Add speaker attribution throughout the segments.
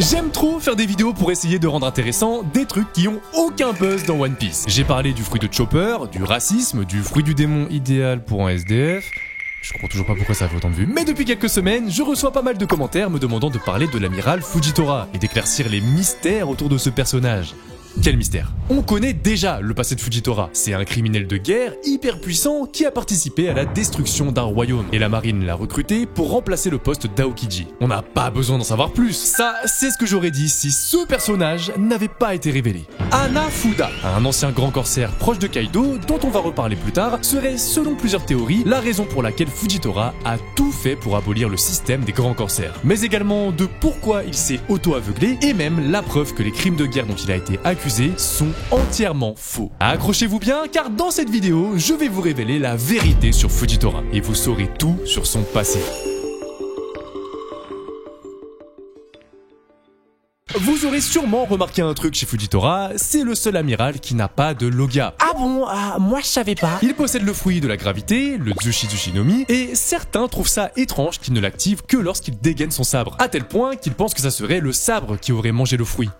Speaker 1: J'aime trop faire des vidéos pour essayer de rendre intéressant des trucs qui ont aucun buzz dans One Piece. J'ai parlé du fruit de Chopper, du racisme, du fruit du démon idéal pour un SDF... Je comprends toujours pas pourquoi ça fait autant de vues. Mais depuis quelques semaines, je reçois pas mal de commentaires me demandant de parler de l'amiral Fujitora et d'éclaircir les mystères autour de ce personnage. Quel mystère? On connaît déjà le passé de Fujitora. C'est un criminel de guerre hyper puissant qui a participé à la destruction d'un royaume. Et la marine l'a recruté pour remplacer le poste d'Aokiji. On n'a pas besoin d'en savoir plus. Ça, c'est ce que j'aurais dit si ce personnage n'avait pas été révélé. Hanafuda, un ancien grand corsaire proche de Kaido, dont on va reparler plus tard, serait, selon plusieurs théories, la raison pour laquelle Fujitora a tout fait pour abolir le système des grands corsaires. Mais également de pourquoi il s'est auto-aveuglé, et même la preuve que les crimes de guerre dont il a été accusé sont entièrement faux. Accrochez-vous bien, car dans cette vidéo, je vais vous révéler la vérité sur Fujitora, et vous saurez tout sur son passé. Vous aurez sûrement remarqué un truc chez Fujitora, c'est le seul amiral qui n'a pas de Logia.
Speaker 2: Ah bon, moi je savais pas.
Speaker 1: Il possède le fruit de la gravité, le Tsushi no Mi, et certains trouvent ça étrange qu'il ne l'active que lorsqu'il dégaine son sabre, à tel point qu'ils pensent que ça serait le sabre qui aurait mangé le fruit.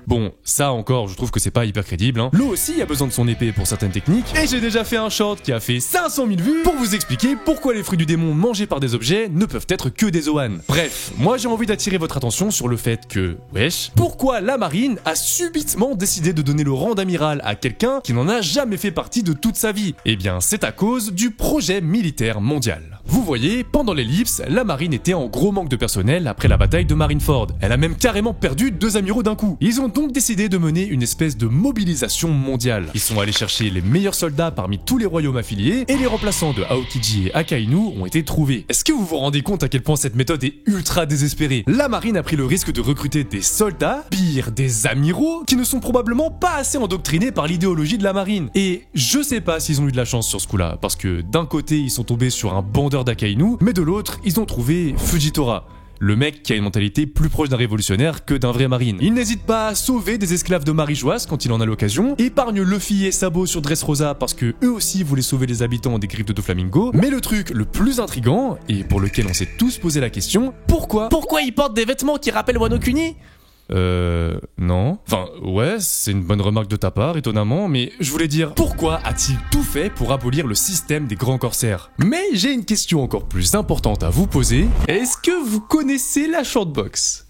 Speaker 1: Bon, ça encore, je trouve que c'est pas hyper crédible, hein. L'eau aussi a besoin de son épée pour certaines techniques, et j'ai déjà fait un short qui a fait 500 000 vues pour vous expliquer pourquoi les fruits du démon mangés par des objets ne peuvent être que des Zoan. Bref, moi j'ai envie d'attirer votre attention sur le fait que, wesh, pourquoi la marine a subitement décidé de donner le rang d'amiral à quelqu'un qui n'en a jamais fait partie de toute sa vie? Eh bien, c'est à cause du projet militaire mondial. Vous voyez, pendant l'ellipse, la marine était en gros manque de personnel après la bataille de Marineford. Elle a même carrément perdu 2 amiraux d'un coup. Ils ont donc décidé de mener une espèce de mobilisation mondiale. Ils sont allés chercher les meilleurs soldats parmi tous les royaumes affiliés, et les remplaçants de Aokiji et Akainu ont été trouvés. Est-ce que vous vous rendez compte à quel point cette méthode est ultra désespérée? La marine a pris le risque de recruter des soldats, pire, des amiraux, qui ne sont probablement pas assez endoctrinés par l'idéologie de la marine. Et je sais pas s'ils ont eu de la chance sur ce coup-là, parce que d'un côté ils sont tombés sur un bandeur d'Akainu, mais de l'autre ils ont trouvé Fujitora. Le mec qui a une mentalité plus proche d'un révolutionnaire que d'un vrai marine. Il n'hésite pas à sauver des esclaves de Marijoise quand il en a l'occasion, épargne Luffy et Sabo sur Dressrosa parce que eux aussi voulaient sauver les habitants des griffes de Doflamingo, mais le truc le plus intriguant, et pour lequel on s'est tous posé la question, pourquoi
Speaker 2: il porte des vêtements qui rappellent Wano Kuni?
Speaker 1: Non. Enfin, ouais, c'est une bonne remarque de ta part, étonnamment, mais je voulais dire, pourquoi a-t-il tout fait pour abolir le système des grands corsaires? Mais j'ai une question encore plus importante à vous poser. Est-ce que vous connaissez la shortbox?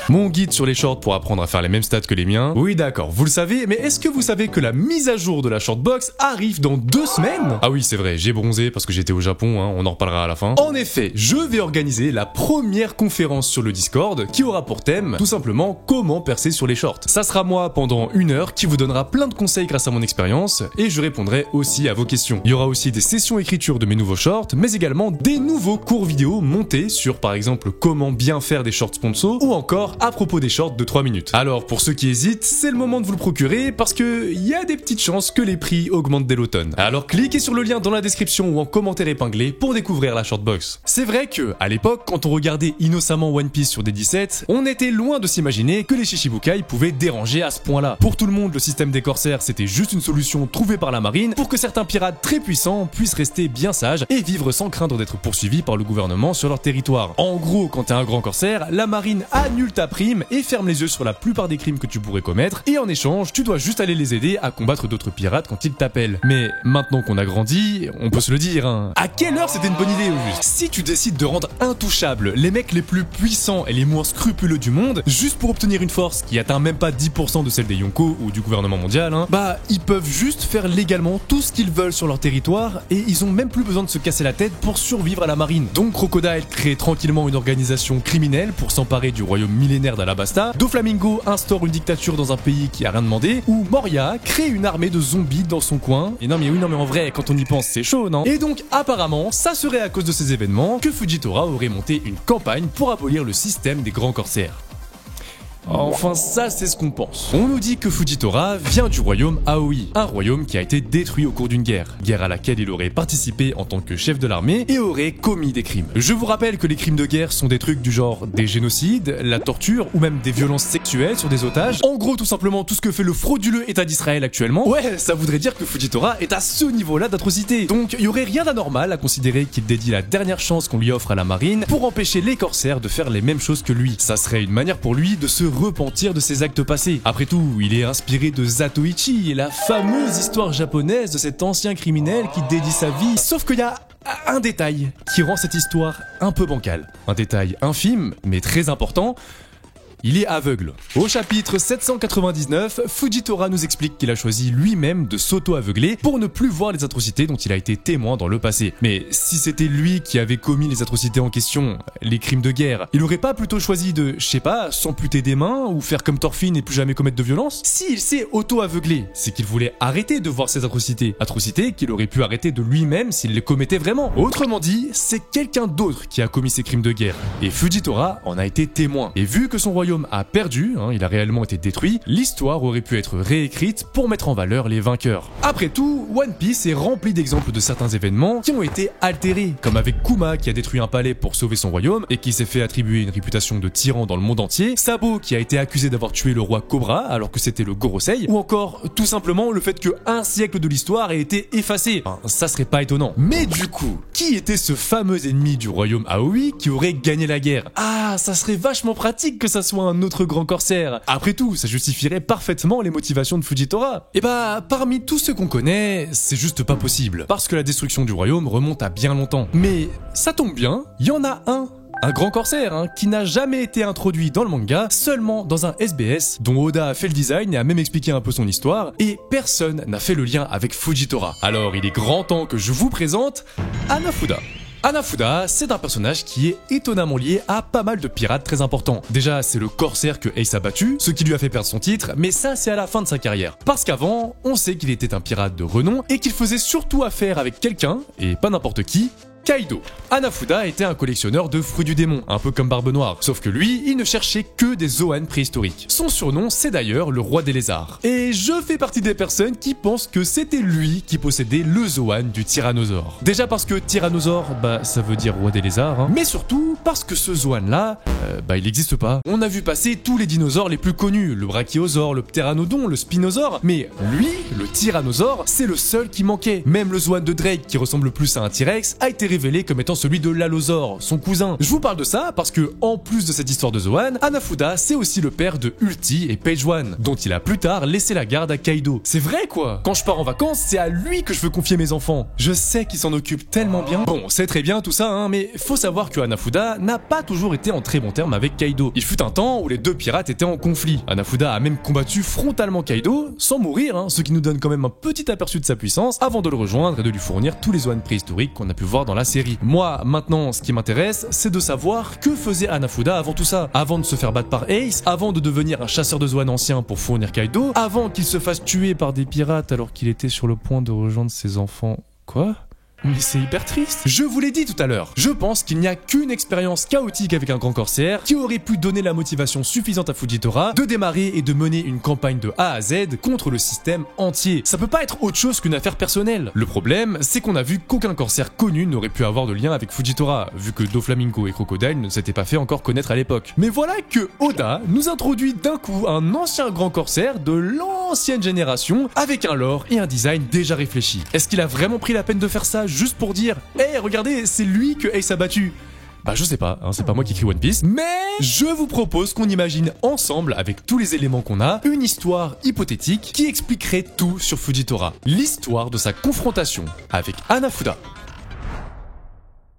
Speaker 1: Mon guide sur les shorts pour apprendre à faire les mêmes stats que les miens. Oui d'accord, vous le savez, mais est-ce que vous savez que la mise à jour de la shortbox arrive dans 2 semaines? Ah oui c'est vrai, j'ai bronzé parce que j'étais au Japon, hein, on en reparlera à la fin. En effet, je vais organiser la première conférence sur le Discord qui aura pour thème, tout simplement, comment percer sur les shorts. Ça sera moi pendant 1 heure qui vous donnera plein de conseils grâce à mon expérience, et je répondrai aussi à vos questions. Il y aura aussi des sessions écriture de mes nouveaux shorts, mais également des nouveaux cours vidéo montés sur par exemple comment bien faire des shorts sponsors, ou encore à propos des shorts de 3 minutes. Alors pour ceux qui hésitent, c'est le moment de vous le procurer parce que y a des petites chances que les prix augmentent dès l'automne. Alors cliquez sur le lien dans la description ou en commentaire épinglé pour découvrir la shortbox. C'est vrai que, à l'époque, quand on regardait innocemment One Piece sur des 17, on était loin de s'imaginer que les Shichibukai pouvaient déranger à ce point-là. Pour tout le monde, le système des corsaires c'était juste une solution trouvée par la marine pour que certains pirates très puissants puissent rester bien sages et vivre sans craindre d'être poursuivis par le gouvernement sur leur territoire. En gros, quand t'es un grand corsaire, la marine annule ta prime et ferme les yeux sur la plupart des crimes que tu pourrais commettre, et en échange, tu dois juste aller les aider à combattre d'autres pirates quand ils t'appellent. Mais maintenant qu'on a grandi, on peut se le dire, hein. À quelle heure c'était une bonne idée au juste? Si tu décides de rendre intouchables les mecs les plus puissants et les moins scrupuleux du monde, juste pour obtenir une force qui atteint même pas 10% de celle des Yonko ou du gouvernement mondial, hein, bah ils peuvent juste faire légalement tout ce qu'ils veulent sur leur territoire, et ils ont même plus besoin de se casser la tête pour survivre à la marine. Donc Crocodile crée tranquillement une organisation criminelle pour s'emparer du royaume millénaire d'Alabasta, Doflamingo instaure une dictature dans un pays qui a rien demandé, ou Moria crée une armée de zombies dans son coin. Et non mais en vrai, quand on y pense, c'est chaud, non? Et donc apparemment, ça serait à cause de ces événements que Fujitora aurait monté une campagne pour abolir le système des grands corsaires. Enfin ça c'est ce qu'on pense. On nous dit que Fujitora vient du royaume Aoi, un royaume qui a été détruit au cours d'une guerre à laquelle il aurait participé en tant que chef de l'armée et aurait commis des crimes. Je vous rappelle que les crimes de guerre sont des trucs du genre des génocides, la torture ou même des violences sexuelles sur des otages. En gros tout simplement tout ce que fait le frauduleux État d'Israël actuellement. Ouais, ça voudrait dire que Fujitora est à ce niveau-là d'atrocité. Donc il y aurait rien d'anormal à considérer qu'il dédie la dernière chance qu'on lui offre à la marine pour empêcher les corsaires de faire les mêmes choses que lui. Ça serait une manière pour lui de se repentir de ses actes passés. Après tout, il est inspiré de Zatoichi et la fameuse histoire japonaise de cet ancien criminel qui dédie sa vie. Sauf qu'il y a un détail qui rend cette histoire un peu bancale. Un détail infime, mais très important. Il est aveugle. Au chapitre 799, Fujitora nous explique qu'il a choisi lui-même de s'auto-aveugler pour ne plus voir les atrocités dont il a été témoin dans le passé. Mais si c'était lui qui avait commis les atrocités en question, les crimes de guerre, il aurait pas plutôt choisi de, je sais pas, s'amputer des mains ou faire comme Thorfinn et plus jamais commettre de violence? S'il s'est auto-aveuglé, c'est qu'il voulait arrêter de voir ces atrocités. Atrocités qu'il aurait pu arrêter de lui-même s'il les commettait vraiment. Autrement dit, c'est quelqu'un d'autre qui a commis ces crimes de guerre. Et Fujitora en a été témoin. Et vu que son royaume a perdu, il a réellement été détruit, l'histoire aurait pu être réécrite pour mettre en valeur les vainqueurs. Après tout, One Piece est rempli d'exemples de certains événements qui ont été altérés, comme avec Kuma qui a détruit un palais pour sauver son royaume et qui s'est fait attribuer une réputation de tyran dans le monde entier, Sabo qui a été accusé d'avoir tué le roi Cobra alors que c'était le Gorosei, ou encore tout simplement le fait que un siècle de l'histoire ait été effacé. Ça serait pas étonnant. Mais du coup, qui était ce fameux ennemi du royaume Aoi qui aurait gagné la guerre? Ah, ça serait vachement pratique que ça soit un autre grand corsaire. Après tout, ça justifierait parfaitement les motivations de Fujitora. Et bah, parmi tous ceux qu'on connaît, c'est juste pas possible. Parce que la destruction du royaume remonte à bien longtemps. Mais ça tombe bien, il y en a un grand corsaire qui n'a jamais été introduit dans le manga, seulement dans un SBS dont Oda a fait le design et a même expliqué un peu son histoire, et personne n'a fait le lien avec Fujitora. Alors il est grand temps que je vous présente Hanafuda. Hanafuda, c'est un personnage qui est étonnamment lié à pas mal de pirates très importants. Déjà, c'est le corsaire que Ace a battu, ce qui lui a fait perdre son titre, mais ça c'est à la fin de sa carrière. Parce qu'avant, on sait qu'il était un pirate de renom et qu'il faisait surtout affaire avec quelqu'un, et pas n'importe qui, Kaido. Hanafuda était un collectionneur de fruits du démon, un peu comme Barbe Noire, sauf que lui, il ne cherchait que des Zoan préhistoriques. Son surnom, c'est d'ailleurs le roi des lézards. Et je fais partie des personnes qui pensent que c'était lui qui possédait le Zoan du tyrannosaure. Déjà parce que tyrannosaure, ça veut dire roi des lézards, mais surtout parce que ce Zoan-là, il n'existe pas. On a vu passer tous les dinosaures les plus connus, le brachiosaure, le pteranodon, le spinosaure, mais lui, le tyrannosaure, c'est le seul qui manquait. Même le Zoan de Drake, qui ressemble plus à un T-Rex, a été révélé comme étant celui de l'Allosaure, son cousin. Je vous parle de ça parce que, en plus de cette histoire de Zoan, Hanafuda, c'est aussi le père de Ulti et Page One, dont il a plus tard laissé la garde à Kaido. C'est vrai quoi! Quand je pars en vacances, c'est à lui que je veux confier mes enfants. Je sais qu'il s'en occupe tellement bien. Bon, c'est très bien tout ça, mais faut savoir que Hanafuda n'a pas toujours été en très bon terme avec Kaido. Il fut un temps où les deux pirates étaient en conflit. Hanafuda a même combattu frontalement Kaido, sans mourir, ce qui nous donne quand même un petit aperçu de sa puissance, avant de le rejoindre et de lui fournir tous les Zoan préhistoriques qu'on a pu voir dans la série. Moi, maintenant, ce qui m'intéresse, c'est de savoir que faisait Hanafuda avant tout ça. Avant de se faire battre par Ace, avant de devenir un chasseur de Zoan ancien pour fournir Kaido, avant qu'il se fasse tuer par des pirates alors qu'il était sur le point de rejoindre ses enfants. Quoi ? Mais c'est hyper triste. Je vous l'ai dit tout à l'heure, je pense qu'il n'y a qu'une expérience chaotique avec un grand corsaire qui aurait pu donner la motivation suffisante à Fujitora de démarrer et de mener une campagne de A à Z contre le système entier. Ça peut pas être autre chose qu'une affaire personnelle. Le problème, c'est qu'on a vu qu'aucun corsaire connu n'aurait pu avoir de lien avec Fujitora, vu que Doflamingo et Crocodile ne s'étaient pas fait encore connaître à l'époque. Mais voilà que Oda nous introduit d'un coup un ancien grand corsaire de l'ancienne génération avec un lore et un design déjà réfléchi. Est-ce qu'il a vraiment pris la peine de faire ça juste pour dire « Hey, regardez, c'est lui que Ace a battu !» Je sais pas, c'est pas moi qui écris One Piece, mais je vous propose qu'on imagine ensemble, avec tous les éléments qu'on a, une histoire hypothétique qui expliquerait tout sur Fujitora. L'histoire de sa confrontation avec Hanafuda.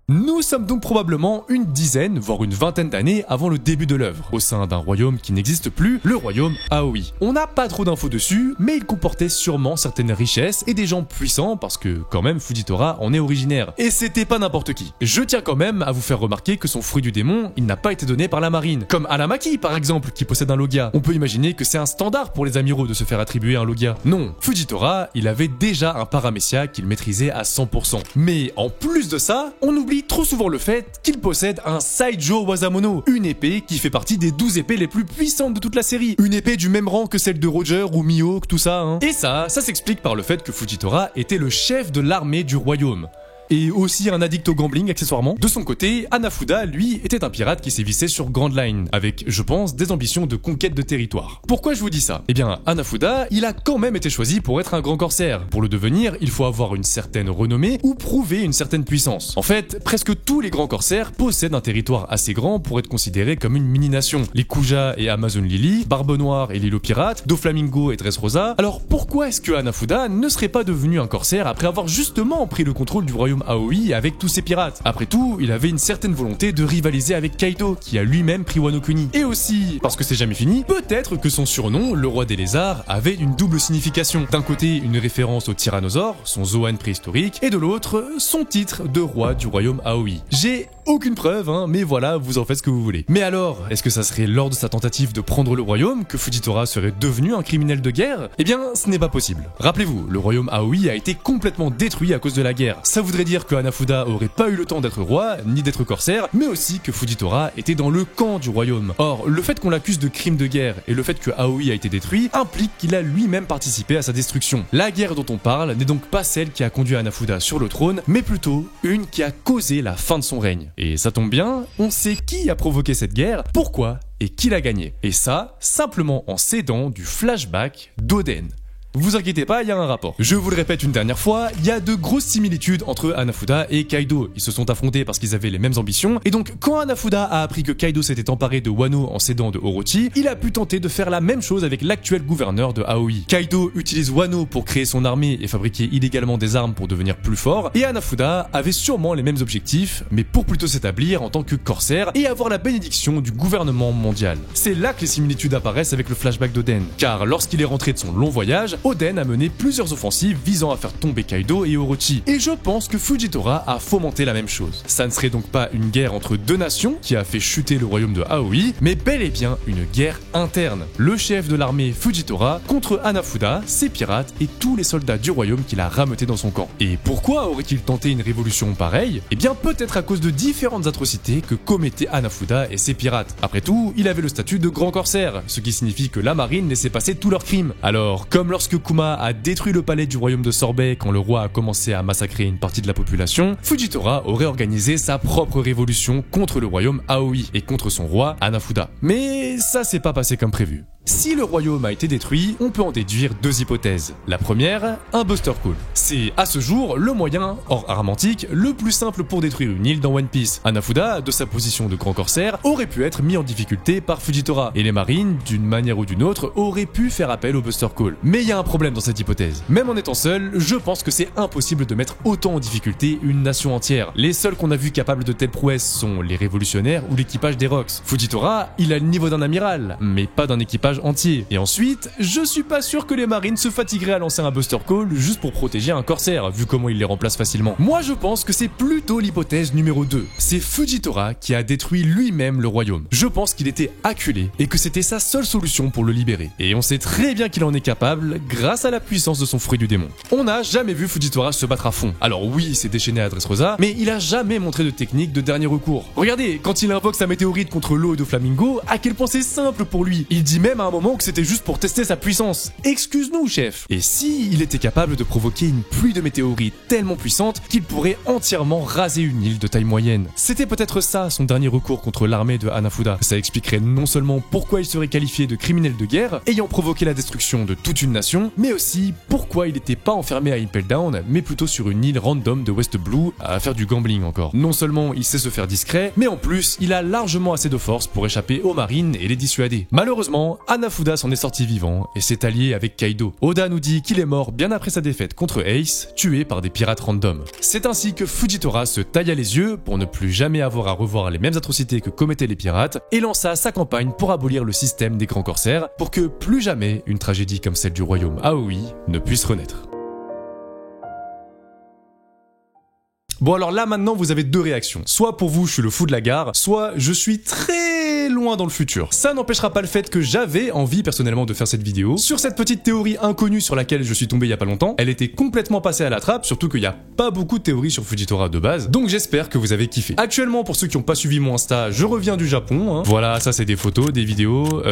Speaker 1: Nous sommes donc probablement une dizaine, voire une vingtaine d'années avant le début de l'œuvre, au sein d'un royaume qui n'existe plus, le royaume Aoi. On n'a pas trop d'infos dessus, mais il comportait sûrement certaines richesses et des gens puissants, parce que quand même Fujitora en est originaire. Et c'était pas n'importe qui. Je tiens quand même à vous faire remarquer que son fruit du démon, il n'a pas été donné par la marine. Comme Alamaki par exemple, qui possède un Logia. On peut imaginer que c'est un standard pour les amiraux de se faire attribuer un Logia. Non, Fujitora, il avait déjà un Paramecia qu'il maîtrisait à 100%. Mais en plus de ça, on oublie oublie trop souvent le fait qu'il possède un Saijo Wazamono, une épée qui fait partie des 12 épées les plus puissantes de toute la série. Une épée du même rang que celle de Roger ou Mihawk, tout ça, hein. Et ça s'explique par le fait que Fujitora était le chef de l'armée du royaume. Et aussi un addict au gambling accessoirement. De son côté, Hanafuda, lui, était un pirate qui sévissait sur Grand Line, avec, je pense, des ambitions de conquête de territoire. Pourquoi je vous dis ça? Eh bien, Hanafuda, il a quand même été choisi pour être un grand corsaire. Pour le devenir, il faut avoir une certaine renommée ou prouver une certaine puissance. En fait, presque tous les grands corsaires possèdent un territoire assez grand pour être considérés comme une mini-nation. Les Kuja et Amazon Lily, Barbe Noire et l'île aux pirates, Doflamingo et Dressrosa. Alors pourquoi est-ce que Hanafuda ne serait pas devenu un corsaire après avoir justement pris le contrôle du royaume Aoi avec tous ses pirates? Après tout, il avait une certaine volonté de rivaliser avec Kaito, qui a lui-même pris Wano Kuni. Et aussi, parce que c'est jamais fini, peut-être que son surnom, le roi des lézards, avait une double signification. D'un côté, une référence au tyrannosaure, son Zoan préhistorique, et de l'autre, son titre de roi du royaume Aoi. J'ai aucune preuve, hein, mais voilà, vous en faites ce que vous voulez. Mais alors, est-ce que ça serait lors de sa tentative de prendre le royaume que Fujitora serait devenu un criminel de guerre? Eh bien, ce n'est pas possible. Rappelez-vous, le royaume Aoi a été complètement détruit à cause de la guerre. Ça voudrait dire que Hanafuda aurait pas eu le temps d'être roi, ni d'être corsaire, mais aussi que Fujitora était dans le camp du royaume. Or, le fait qu'on l'accuse de crimes de guerre et le fait que Aoi a été détruit implique qu'il a lui-même participé à sa destruction. La guerre dont on parle n'est donc pas celle qui a conduit Hanafuda sur le trône, mais plutôt une qui a causé la fin de son règne. Et ça tombe bien, on sait qui a provoqué cette guerre, pourquoi et qui l'a gagnée. Et ça, simplement en s'aidant du flashback d'Oden. Vous inquiétez pas, il y a un rapport. Je vous le répète une dernière fois, il y a de grosses similitudes entre Hanafuda et Kaido. Ils se sont affrontés parce qu'ils avaient les mêmes ambitions, et donc quand Hanafuda a appris que Kaido s'était emparé de Wano en s'aidant de Orochi, il a pu tenter de faire la même chose avec l'actuel gouverneur de Aoi. Kaido utilise Wano pour créer son armée et fabriquer illégalement des armes pour devenir plus fort, et Hanafuda avait sûrement les mêmes objectifs, mais pour plutôt s'établir en tant que corsaire et avoir la bénédiction du gouvernement mondial. C'est là que les similitudes apparaissent avec le flashback d'Oden, car lorsqu'il est rentré de son long voyage, Oden a mené plusieurs offensives visant à faire tomber Kaido et Orochi, et je pense que Fujitora a fomenté la même chose. Ça ne serait donc pas une guerre entre deux nations qui a fait chuter le royaume de Aoi, mais bel et bien une guerre interne. Le chef de l'armée Fujitora contre Hanafuda, ses pirates et tous les soldats du royaume qu'il a rameutés dans son camp. Et pourquoi aurait-il tenté une révolution pareille? Eh bien peut-être à cause de différentes atrocités que commettaient Hanafuda et ses pirates. Après tout, il avait le statut de grand corsaire, ce qui signifie que la marine laissait passer tous leurs crimes. Alors, comme lorsque Kuma a détruit le palais du royaume de Sorbet quand le roi a commencé à massacrer une partie de la population, Fujitora aurait organisé sa propre révolution contre le royaume Aoi et contre son roi Hanafuda. Mais ça s'est pas passé comme prévu. Si le royaume a été détruit, on peut en déduire deux hypothèses. La première, un Buster Call. C'est à ce jour le moyen, hors armantique, le plus simple pour détruire une île dans One Piece. Hanafuda, de sa position de grand corsaire, aurait pu être mis en difficulté par Fujitora, et les marines, d'une manière ou d'une autre, auraient pu faire appel au Buster Call. Mais il y a un problème dans cette hypothèse. Même en étant seul, je pense que c'est impossible de mettre autant en difficulté une nation entière. Les seuls qu'on a vus capables de telles prouesses sont les révolutionnaires ou l'équipage des Rocks. Fujitora, il a le niveau d'un amiral, mais pas d'un équipage entier. Et ensuite, je suis pas sûr que les marines se fatigueraient à lancer un Buster Call juste pour protéger un corsaire, vu comment il les remplace facilement. Moi je pense que c'est plutôt l'hypothèse numéro 2. C'est Fujitora qui a détruit lui-même le royaume. Je pense qu'il était acculé et que c'était sa seule solution pour le libérer. Et on sait très bien qu'il en est capable grâce à la puissance de son fruit du démon. On n'a jamais vu Fujitora se battre à fond. Alors oui, il s'est déchaîné à Dressrosa, mais il a jamais montré de technique de dernier recours. Regardez, quand il invoque sa météorite contre l'eau de Flamingo, à quel point c'est simple pour lui. Il dit même à un moment que c'était juste pour tester sa puissance. Excuse-nous, chef. Et si il était capable de provoquer une pluie de météorites tellement puissante qu'il pourrait entièrement raser une île de taille moyenne? C'était peut-être ça son dernier recours contre l'armée de Hanafuda. Ça expliquerait non seulement pourquoi il serait qualifié de criminel de guerre, ayant provoqué la destruction de toute une nation, mais aussi pourquoi il n'était pas enfermé à Impel Down, mais plutôt sur une île random de West Blue à faire du gambling encore. Non seulement il sait se faire discret, mais en plus il a largement assez de force pour échapper aux marines et les dissuader. Malheureusement, Hanafuda s'en est sorti vivant et s'est allié avec Kaido. Oda nous dit qu'il est mort bien après sa défaite contre Ace, tué par des pirates random. C'est ainsi que Fujitora se tailla les yeux pour ne plus jamais avoir à revoir les mêmes atrocités que commettaient les pirates et lança sa campagne pour abolir le système des grands corsaires pour que plus jamais une tragédie comme celle du royaume Aoi ne puisse renaître. Bon alors là maintenant vous avez deux réactions. Soit pour vous je suis le fou de la gare, soit je suis très très loin dans le futur. Ça n'empêchera pas le fait que j'avais envie personnellement de faire cette vidéo sur cette petite théorie inconnue sur laquelle je suis tombé il y a pas longtemps. Elle était complètement passée à la trappe, surtout qu'il y a pas beaucoup de théories sur Fujitora de base, donc j'espère que vous avez kiffé. Actuellement, pour ceux qui n'ont pas suivi mon Insta, je reviens du Japon, hein. Voilà, ça c'est des photos, des vidéos,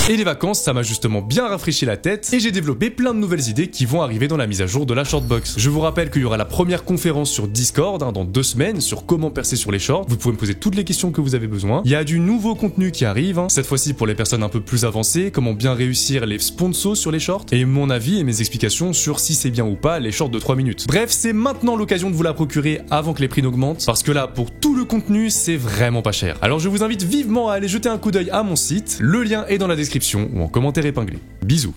Speaker 1: Et les vacances, ça m'a justement bien rafraîchi la tête et j'ai développé plein de nouvelles idées qui vont arriver dans la mise à jour de la Shortbox. Je vous rappelle qu'il y aura la première conférence sur Discord dans 2 semaines sur comment percer sur les shorts. Vous pouvez me poser toutes les questions que vous avez besoin. Il y a du nouveau contenu qui arrive, hein. Cette fois-ci pour les personnes un peu plus avancées, comment bien réussir les sponsors sur les shorts et mon avis et mes explications sur si c'est bien ou pas les shorts de 3 minutes. Bref, c'est maintenant l'occasion de vous la procurer avant que les prix n'augmentent parce que là, pour tout le contenu, c'est vraiment pas cher. Alors je vous invite vivement à aller jeter un coup d'œil à mon site. Le lien est dans la description ou en commentaire épinglé. Bisous.